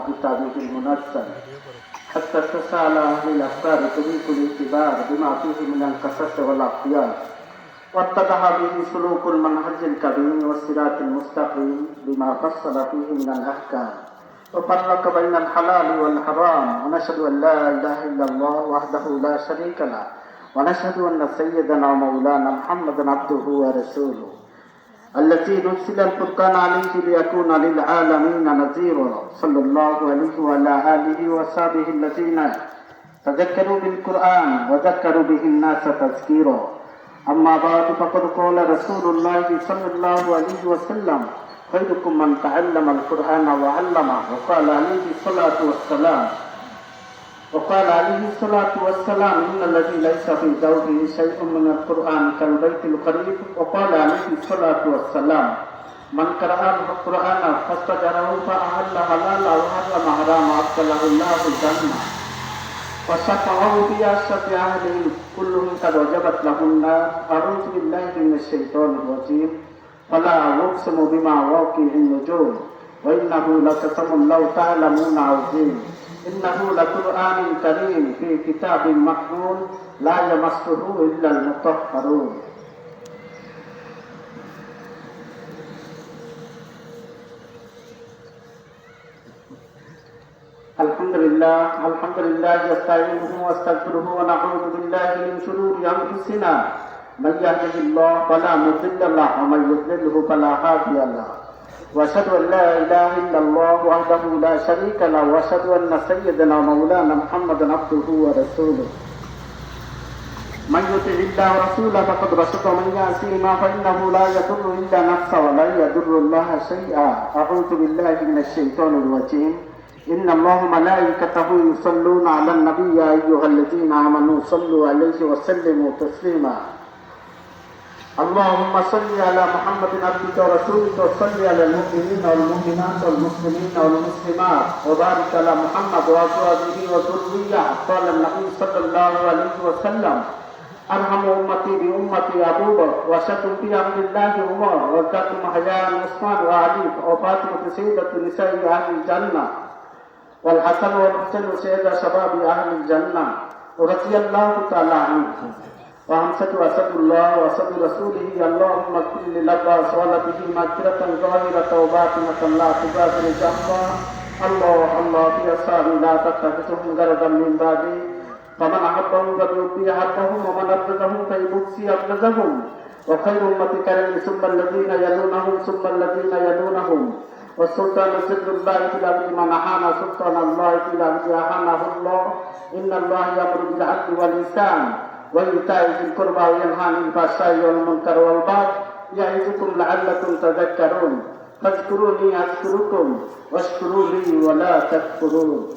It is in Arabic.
كتابه المنزل حتى تسأل أهل الأفكار طريق الاعتبار بما فيه من القصص والأخيار واتضح به سلوك المنهج الكريم والصراط المستقيم بما فصل فيه من الأحكام وفرق بين الحلال والحرام ونشهد أن لا إله إلا الله وحده لا شريك له ونشهد أن سيدنا ومولانا محمدا عبده ورسوله الذي نزل الفرقان عليه ليكون للعالمين نذيرا صلى الله عليه وعلى آله وصحبه الذين تذكروا بالقرآن وذكروا به الناس تذكيرا أما بعد فقد قال رسول الله صلى الله عليه وسلم خيركم من تعلم القرآن وعلمه وقال عليه الصلاة والسلام إن الذي ليس في ذوقه شيء من القرآن كالبيت القريب وقال عليه الصلاة والسلام من قرأ القرآن فاستجره فأحل حلالا وحرم حراما أدخله الله الجنة وشفعه بعشرة أهله كلهم قد وجبت له النار أعوذ بالله من الشيطان الرجيم فلا أقسم بما واقع النجوم وإنه لقسم لو تعلمون عظيم إنه لقرآن كريم في كتاب مكنون لا يمسه إلا المطهرون الحمد لله نستعينه واستغفره ونعوذ بالله من شرور أنفسنا من يهده الله فلا مضل له ومن يضلله فلا هادي له واشهد ان لا اله الا الله وحده لا شريك له واشهد ان سيدنا ومولانا محمدا عبده ورسوله من يطع الله ورسوله فقد رشد ومن يعصيهما فانه لا يضر الا نفسه ولا يضر الله شيئا اعوذ بالله من الشيطان الرجيم ان الله وملائكته يصلون على النبي يا ايها الذين امنوا صلوا عليه وسلموا تسليما اللهم صل على محمد عبدك ورسولك وصل على المؤمنين والمؤمنات والمسلمين والمسلمات وبارك على محمد وازواجه وذريته قال النبي صلى الله عليه وسلم ارحم امتي بامتي ابو بكر وشتم في امر الله عمر وكتم حياء عثمان وعلي وفاطمه سيده نساء اهل الجنه والحسن والحسين سيد شباب اهل الجنه ورضي الله تعالى عنهم وأمسك وأسد الله وأسد رسوله اللهم كل لبى صالته مغفرة ظاهرة وباطنة لا تبادر جنبا الله في أصحابي لا تتخذهم غرضا من بعدي فمن أحبهم فبيبي أحبهم ومن أبغضهم فيبغضي أبغضهم وخير أمتك ثم الذين يلونهم والسلطان سر الله في الأرض من أحان سلطان الله في الأرض أحانه الله إن الله يأمر بالعدل والإحسان وإيتاء ذي القربى وينهى عن الفحشاء والمنكر والبغي يعظكم لعلكم تذكرون فاذكروني أذكركم واشكروا لي ولا تكفرون